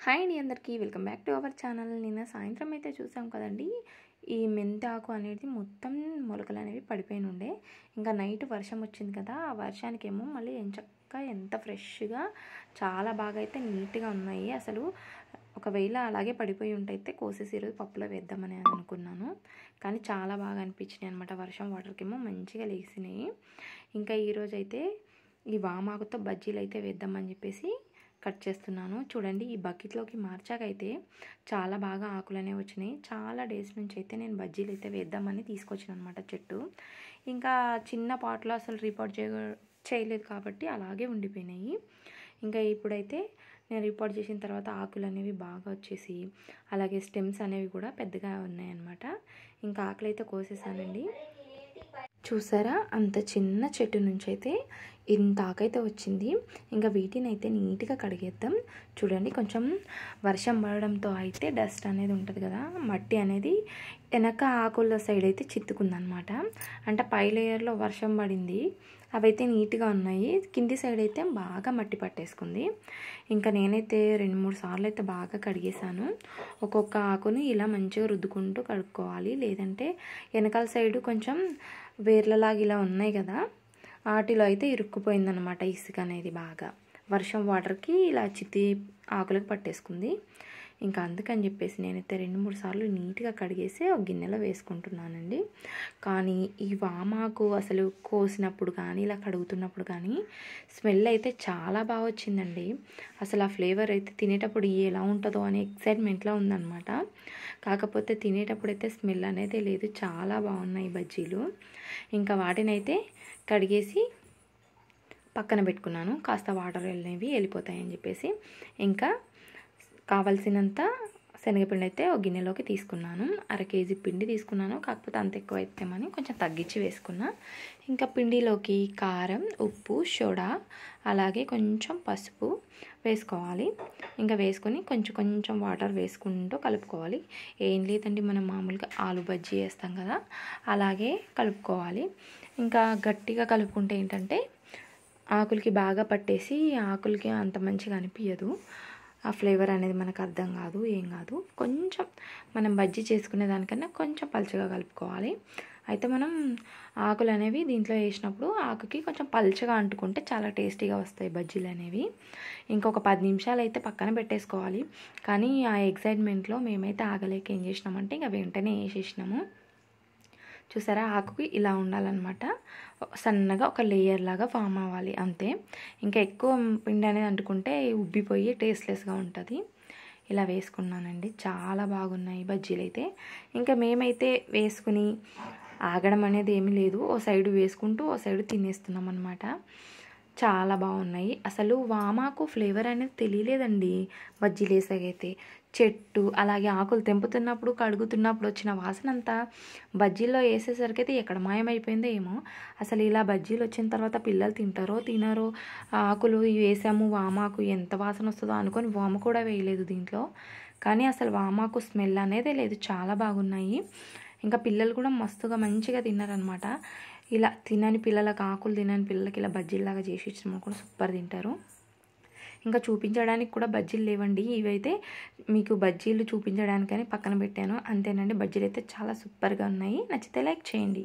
Hi అండి అందరికీ welcome back to our channel. నిన్న సాయంత్రం అయితే చూసాం కదండి, ఈ మెంతాకు అనేది మొత్తం మొలకలు అనేవి పడిపోయి ఉండే. ఇంకా నైట్ వర్షం వచ్చింది కదా, ఆ వర్షానికేమో మళ్ళీ ఎంచక్క ఎంత ఫ్రెష్గా చాలా బాగా అయితే నీట్గా ఉన్నాయి. అసలు ఒకవేళ అలాగే పడిపోయి ఉంటైతే కోసేసి ఈరోజు పప్పులో వేద్దామని అనుకున్నాను, కానీ చాలా బాగా అనిపించినాయి అనమాట. వర్షం వాటర్కేమో మంచిగా లేసినాయి. ఇంకా ఈరోజు అయితే ఈ వామాకుతో బజ్జీలు అయితే వేద్దామని చెప్పేసి కట్ చేస్తున్నాను. చూడండి, ఈ బకెట్లోకి మార్చాకైతే చాలా బాగా ఆకులు అనేవి వచ్చినాయి. చాలా డేస్ నుంచి అయితే నేను బజ్జీలు అయితే వేద్దామని తీసుకొచ్చాను అనమాట చెట్టు. ఇంకా చిన్న పాట్లో అసలు రిపోర్ట్ చేయలేదు కాబట్టి అలాగే ఉండిపోయినాయి. ఇంకా ఇప్పుడైతే నేను రిపోర్ట్ చేసిన తర్వాత ఆకులు అనేవి బాగా వచ్చేసి అలాగే స్టెమ్స్ అనేవి కూడా పెద్దగా ఉన్నాయన్నమాట. ఇంకా ఆకులు అయితే కోసేసానండి. చూసారా, అంత చిన్న చెట్టు నుంచి అయితే ఇంత ఆకైతే వచ్చింది. ఇంకా వీటిని అయితే నీట్గా కడిగేద్దాం. చూడండి, కొంచెం వర్షం పడడంతో అయితే డస్ట్ అనేది ఉంటుంది కదా, మట్టి అనేది వెనక ఆకుల సైడ్ అయితే చిత్తుకుందనమాట. అంటే పై లేయర్లో వర్షం పడింది, అవైతే నీట్గా ఉన్నాయి. కింది సైడ్ అయితే బాగా మట్టి పట్టేసుకుంది. ఇంకా నేనైతే 2-3 సార్లు అయితే బాగా కడిగేశాను. ఒక్కొక్క ఆకును ఇలా మంచిగా రుద్దుకుంటూ కడుక్కోవాలి, లేదంటే వెనకాల సైడు కొంచెం వేర్లలాగా ఇలా ఉన్నాయి కదా, వాటిలో అయితే ఇరుక్కుపోయిందనమాట ఇసుక అనేది. బాగా వర్షం వాటర్కి ఇలా చిత్తి ఆకులకు పట్టేసుకుంది. ఇంకా అందుకని చెప్పేసి నేనైతే 2-3 సార్లు నీట్గా కడిగేసి ఒక గిన్నెలో వేసుకుంటున్నానండి. కానీ ఈ వామాకు అసలు కోసినప్పుడు కానీ ఇలా కడుగుతున్నప్పుడు కానీ స్మెల్ అయితే చాలా బాగా వచ్చిందండి. అసలు ఆ ఫ్లేవర్ అయితే తినేటప్పుడు ఎలా ఉంటుందో అనే ఎక్సైట్మెంట్లో ఉందన్నమాట. కాకపోతే తినేటప్పుడు అయితే స్మెల్ అనేది లేదు. చాలా బాగున్నాయి బజ్జీలు. ఇంకా వాటినైతే కడిగేసి పక్కన పెట్టుకున్నాను. కాస్త వాటర్ వెళ్ళిపోతాయని చెప్పేసి ఇంకా కావాల్సినంత శనగపిండి అయితే ఒక గిన్నెలోకి తీసుకున్నాను. 1/2 కేజీ పిండి తీసుకున్నాను, కాకపోతే అంత ఎక్కువ అయితేమని కొంచెం తగ్గించి వేసుకున్నా. ఇంకా పిండిలోకి కారం, ఉప్పు, సోడా అలాగే కొంచెం పసుపు వేసుకోవాలి. ఇంకా వేసుకొని కొంచెం కొంచెం వాటర్ వేసుకుంటూ కలుపుకోవాలి. ఏం లేదండి, మనం మామూలుగా ఆలు బజ్జీ వేస్తాం కదా, అలాగే కలుపుకోవాలి. ఇంకా గట్టిగా కలుపుకుంటే ఏంటంటే ఆకులకి బాగా పట్టేసి ఆకులకి అంత మంచిగా అనిపించదు. ఆ ఫ్లేవర్ అనేది మనకు అర్థం కాదు, ఏం కాదు. కొంచెం మనం బజ్జీ చేసుకునే దానికన్నా కొంచెం పలుచగా కలుపుకోవాలి. అయితే మనం ఆకులు అనేవి దీంట్లో వేసినప్పుడు ఆకుకి కొంచెం పలుచగా అంటుకుంటే చాలా టేస్టీగా వస్తాయి బజ్జీలు అనేవి. ఇంకొక 10 నిమిషాలు అయితే పక్కన పెట్టేసుకోవాలి. కానీ ఆ ఎక్సైట్మెంట్లో మేమైతే ఆగలేక ఏం చేసినామంటే ఇంకా వెంటనే వేసేసినాము. చూసారా, ఆకుకి ఇలా ఉండాలన్నమాట. సన్నగా ఒక లేయర్ లాగా ఫామ్ అవ్వాలి, అంతే. ఇంకా ఎక్కువ పిండి అనేది అంటుకుంటే ఉబ్బిపోయి టేస్ట్లెస్గా ఉంటుంది. ఇలా వేసుకున్నానండి. చాలా బాగున్నాయి బజ్జీలు అయితే. ఇంకా మేమైతే వేసుకుని ఆగడం అనేది ఏమీ లేదు, ఓ సైడు వేసుకుంటూ ఓ సైడు తినేస్తున్నాం అనమాట. చాలా బాగున్నాయి. అసలు వామాకు ఫ్లేవర్ అనేది తెలియలేదండి బజ్జీలు వేసాకైతే. చెట్టు అలాగే ఆకులు తెంపుతున్నప్పుడు కడుగుతున్నప్పుడు వచ్చిన వాసన అంతా బజ్జీల్లో వేసేసరికి అయితే ఎక్కడ మాయమైపోయిందో ఏమో. అసలు ఇలా బజ్జీలు వచ్చిన తర్వాత పిల్లలు తింటారో తినారో, ఆకులు వేసాము వామాకు ఎంత వాసన వస్తుందో అనుకొని వామ కూడా వేయలేదు దీంట్లో. కానీ అసలు వామాకు స్మెల్ అనేదే లేదు. చాలా బాగున్నాయి. ఇంకా పిల్లలు కూడా మస్తుగా మంచిగా తిన్నారనమాట. ఇలా తినని పిల్లలకు, ఆకులు తినని పిల్లలకి ఇలా బజ్జీలాగా చేసి ఇచ్చినాము కూడా సూపర్ తింటారు. ఇంకా చూపించడానికి కూడా బజ్జీలు లేవండి, ఇవైతే మీకు బజ్జీలు చూపించడానికని పక్కన పెట్టాను, అంతేనండి. బజ్జీలు అయితే చాలా సూపర్గా ఉన్నాయి. నచ్చితే లైక్ చేయండి.